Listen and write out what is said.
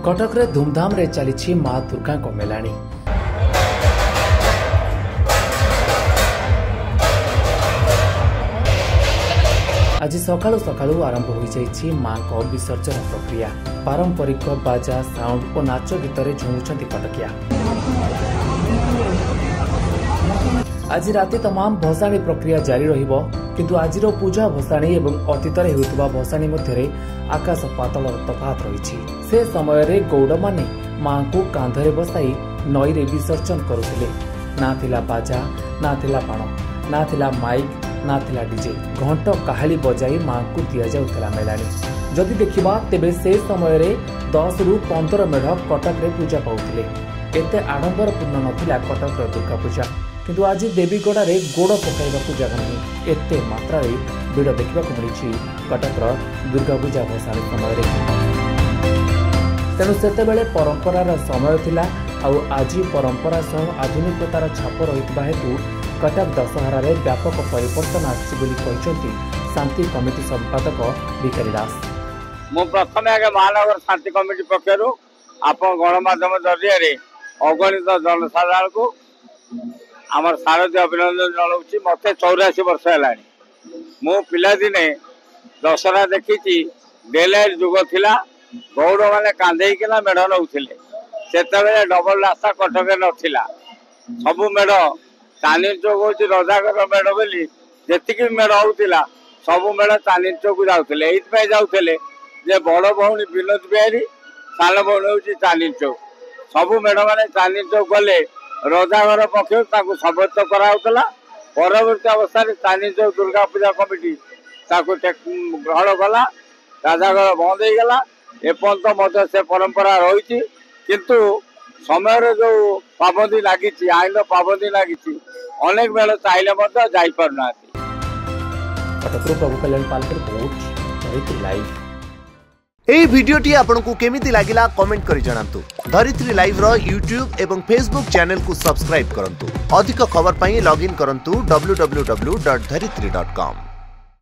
कटक रे धूमधाम रे चली माँ दुर्गा को मेलाणी। आज सकाळु सकाळु आरंभ हो जाइछि माँ को विसर्जन प्रक्रिया। पारंपरिक बाजा साउंड और नाच गीत झुमुछंती कटकिया। आज राति तमाम भसाणी प्रक्रिया जारी रहिबो, किंतु आजिर पूजा भसाणी एवं अतीत हेउतबा भसाणी मध्यरे आकाश पातल तफात रहिछि। से समय रे गौड़ माने माँ को कांधरे बसाई नई रे विसर्जन करुथिले। ना थिला बाजा, ना थिला बाण, ना थिला माइक, ना थिला डीजे। घंट काहाली बजाई माँ को दिया जाउथला मेलाणी। जदि देखिबा तेबे से समय रे 10 रु 15 मेढ कटक रे पूजा पाउथिले। एते आडंबरपूर्ण नथिला कटक रे दुर्गा पूजा, किंतु आज देवीगड़ा रे गोड़ पकाइबाकू जगह नहीं। एते मात्रा रे भिड़ देखा मिली कटक दुर्गा पूजा भसाणी समय रे। तेणु सेतेबेले परंपरार समय थिला आउ आज परंपरा सह आधुनिकतार छाप रहितबा हेतु कटक दशहरा रे व्यापक परिवर्तन आछि बोली कहिसंती शांति कमिटी संपादक भिखारी दास। मु प्रथम आगे महानगर शांति कमिटी पक्षर आप गणमाध्यम जरिया अगणित जनसाधारण को आमर शारदीय अभिनंदन जनाऊँ। मत 84 वर्ष है। मु पिलादिने दशहरा देखी डेलाइट जुग थिला। गौड़ मैंने कांधेकिना मेढ़ नौथिले। सेतेबेले डबल रास्ता कटक नथिला। सबु मेढ़ तानी चौक हूँ रजागर मेढ़ बोली जी मेढ़ होता सबु मेढ़ तानी चौक जाऊे। ये जाऊे जे बड़ भौणी विनोद बिहारी, सान भौणी हूँ तानी चौक। सबु मेढ़ मैंने तानी चौक गले रजागर पक्ष समर्थ कराला। परवर्ती अवस्था तानी चौक दुर्गा पूजा कमिटी ग्रहण कला। राजागर बंद हो गला। एपर्यंत से परंपरा रही, किंतु समय जो पाबंदी लगी आईन पाबंदी लगी अनेक बेले चाहिए जापारना। प्रभु कल्याण पाल धरित्री लाइव। एई भिडियोटी आपनकु केमिति लागिला कमेंट करि जणांतु। धरित्री लाइव रो यूट्यूब एवं फेसबुक चैनल को सब्सक्राइब करंतु। अधिक खबर पई लॉगिन करंतु www.dharitri.com।